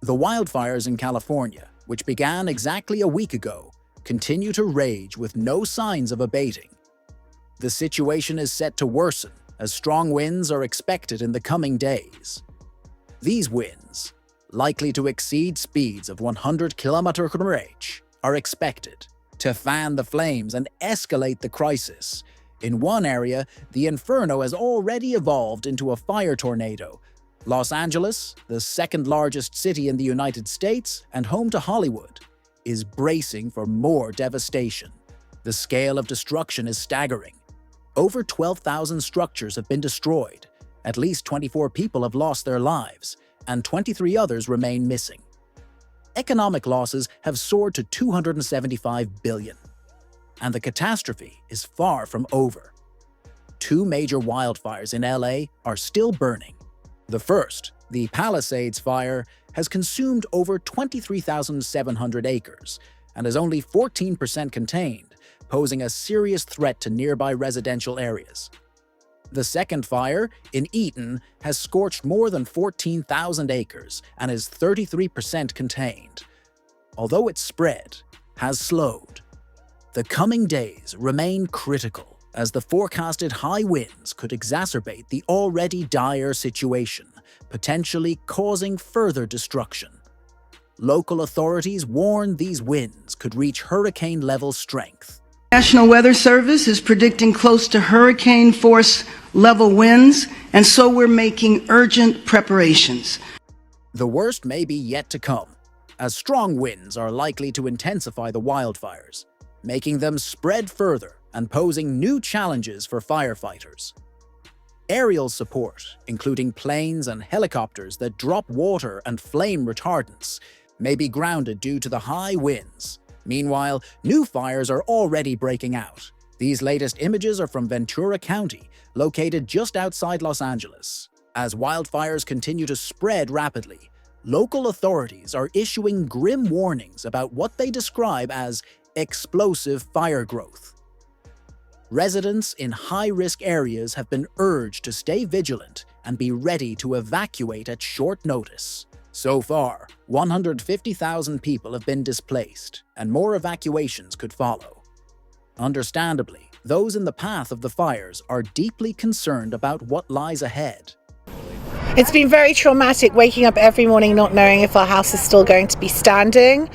The wildfires in California, which began exactly a week ago, continue to rage with no signs of abating. The situation is set to worsen as strong winds are expected in the coming days. These winds, likely to exceed speeds of 100 km/h, are expected to fan the flames and escalate the crisis. In one area, the inferno has already evolved into a fire tornado. Los Angeles, the second largest city in the United States and home to Hollywood, is bracing for more devastation. The scale of destruction is staggering. Over 12,000 structures have been destroyed, at least 24 people have lost their lives, and 23 others remain missing. Economic losses have soared to $275 billion, and the catastrophe is far from over. Two major wildfires in LA are still burning. The first, the Palisades fire, has consumed over 23,700 acres and is only 14% contained, posing a serious threat to nearby residential areas. The second fire, in Eaton, has scorched more than 14,000 acres and is 33% contained, although its spread has slowed. The coming days remain critical, as the forecasted high winds could exacerbate the already dire situation, potentially causing further destruction. Local authorities warn these winds could reach hurricane-level strength. National Weather Service is predicting close to hurricane force level winds, and so we're making urgent preparations. The worst may be yet to come, as strong winds are likely to intensify the wildfires, making them spread further and posing new challenges for firefighters. Aerial support, including planes and helicopters that drop water and flame retardants, may be grounded due to the high winds. Meanwhile, new fires are already breaking out. These latest images are from Ventura County, located just outside Los Angeles. As wildfires continue to spread rapidly, local authorities are issuing grim warnings about what they describe as explosive fire growth. Residents in high-risk areas have been urged to stay vigilant and be ready to evacuate at short notice. So far, 150,000 people have been displaced, and more evacuations could follow. Understandably, those in the path of the fires are deeply concerned about what lies ahead. It's been very traumatic waking up every morning not knowing if our house is still going to be standing.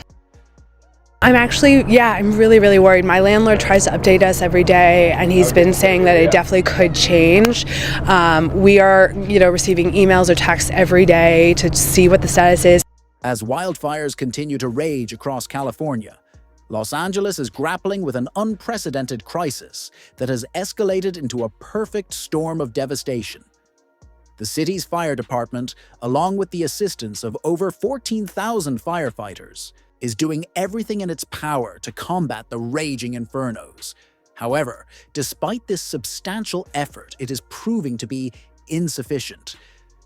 I'm really worried. My landlord tries to update us every day, and he's been saying that it definitely could change. We are, receiving emails or texts every day to see what the status is. As wildfires continue to rage across California, Los Angeles is grappling with an unprecedented crisis that has escalated into a perfect storm of devastation. The city's fire department, along with the assistance of over 14,000 firefighters, is doing everything in its power to combat the raging infernos. However, despite this substantial effort, it is proving to be insufficient.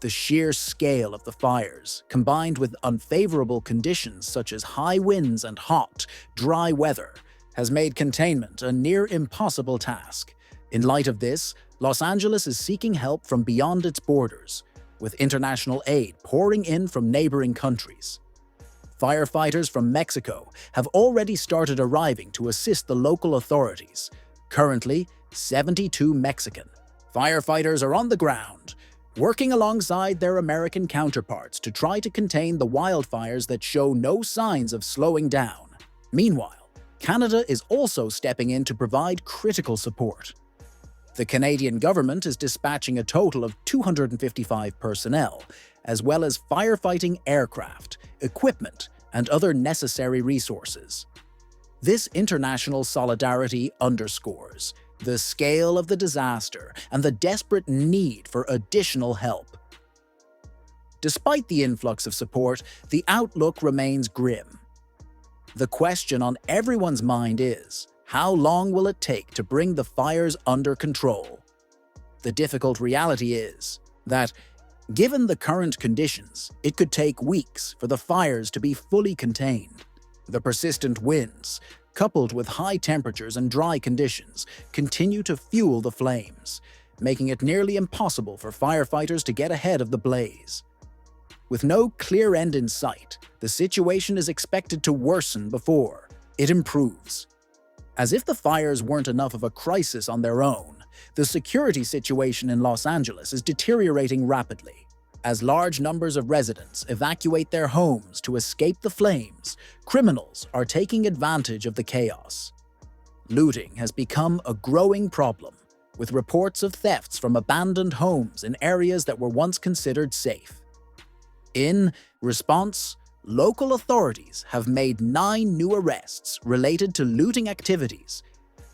The sheer scale of the fires, combined with unfavorable conditions such as high winds and hot, dry weather, has made containment a near impossible task. In light of this, Los Angeles is seeking help from beyond its borders, with international aid pouring in from neighboring countries. Firefighters from Mexico have already started arriving to assist the local authorities. Currently, 72 Mexican firefighters are on the ground, working alongside their American counterparts to try to contain the wildfires that show no signs of slowing down. Meanwhile, Canada is also stepping in to provide critical support. The Canadian government is dispatching a total of 255 personnel, as well as firefighting aircraft, equipment, and other necessary resources. This international solidarity underscores the scale of the disaster and the desperate need for additional help. Despite the influx of support, the outlook remains grim. The question on everyone's mind is, how long will it take to bring the fires under control? The difficult reality is that, given the current conditions, it could take weeks for the fires to be fully contained. The persistent winds, coupled with high temperatures and dry conditions, continue to fuel the flames, making it nearly impossible for firefighters to get ahead of the blaze. With no clear end in sight, the situation is expected to worsen before it improves. As if the fires weren't enough of a crisis on their own, the security situation in Los Angeles is deteriorating rapidly. As large numbers of residents evacuate their homes to escape the flames, criminals are taking advantage of the chaos. Looting has become a growing problem, with reports of thefts from abandoned homes in areas that were once considered safe. In response, local authorities have made 9 new arrests related to looting activities,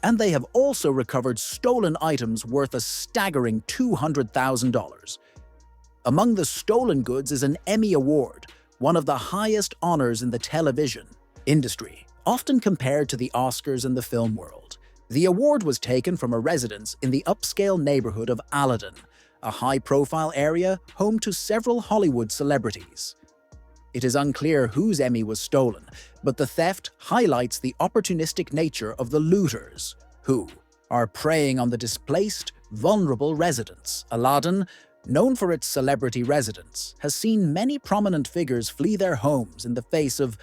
and they have also recovered stolen items worth a staggering $200,000. Among the stolen goods is an Emmy Award, one of the highest honors in the television industry, often compared to the Oscars in the film world. The award was taken from a residence in the upscale neighborhood of Aladdin, a high-profile area home to several Hollywood celebrities. It is unclear whose Emmy was stolen, but the theft highlights the opportunistic nature of the looters, who are preying on the displaced, vulnerable residents. Aladdin, known for its celebrity residents, has seen many prominent figures flee their homes in the face of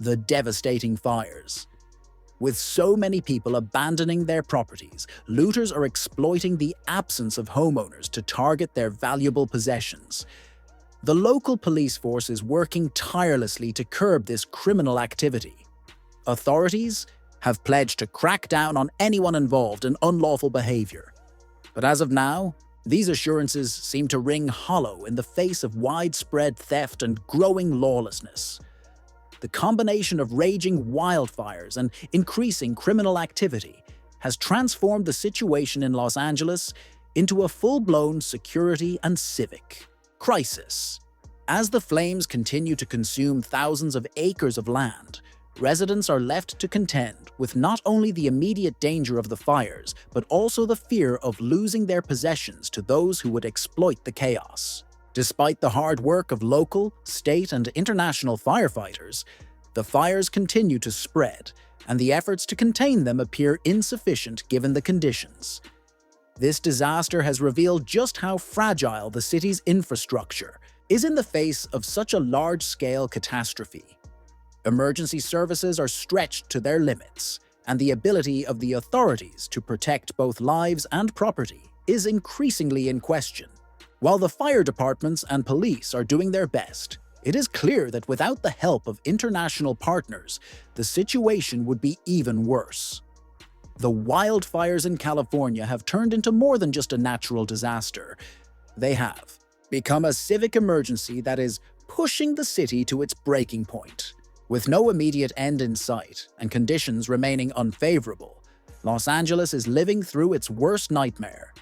the devastating fires. With so many people abandoning their properties, looters are exploiting the absence of homeowners to target their valuable possessions. The local police force is working tirelessly to curb this criminal activity. Authorities have pledged to crack down on anyone involved in unlawful behavior. But as of now, these assurances seem to ring hollow in the face of widespread theft and growing lawlessness. The combination of raging wildfires and increasing criminal activity has transformed the situation in Los Angeles into a full-blown security and civic crisis. As the flames continue to consume thousands of acres of land, residents are left to contend with not only the immediate danger of the fires, but also the fear of losing their possessions to those who would exploit the chaos. Despite the hard work of local, state, and international firefighters, the fires continue to spread, and the efforts to contain them appear insufficient given the conditions. This disaster has revealed just how fragile the city's infrastructure is in the face of such a large-scale catastrophe. Emergency services are stretched to their limits, and the ability of the authorities to protect both lives and property is increasingly in question. While the fire departments and police are doing their best, it is clear that without the help of international partners, the situation would be even worse. The wildfires in California have turned into more than just a natural disaster. They have become a civic emergency that is pushing the city to its breaking point. With no immediate end in sight and conditions remaining unfavorable, Los Angeles is living through its worst nightmare.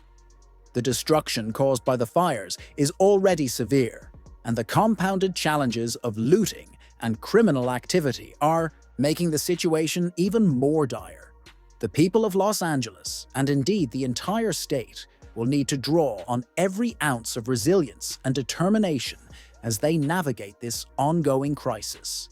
The destruction caused by the fires is already severe, and the compounded challenges of looting and criminal activity are making the situation even more dire. The people of Los Angeles, and indeed the entire state, will need to draw on every ounce of resilience and determination as they navigate this ongoing crisis.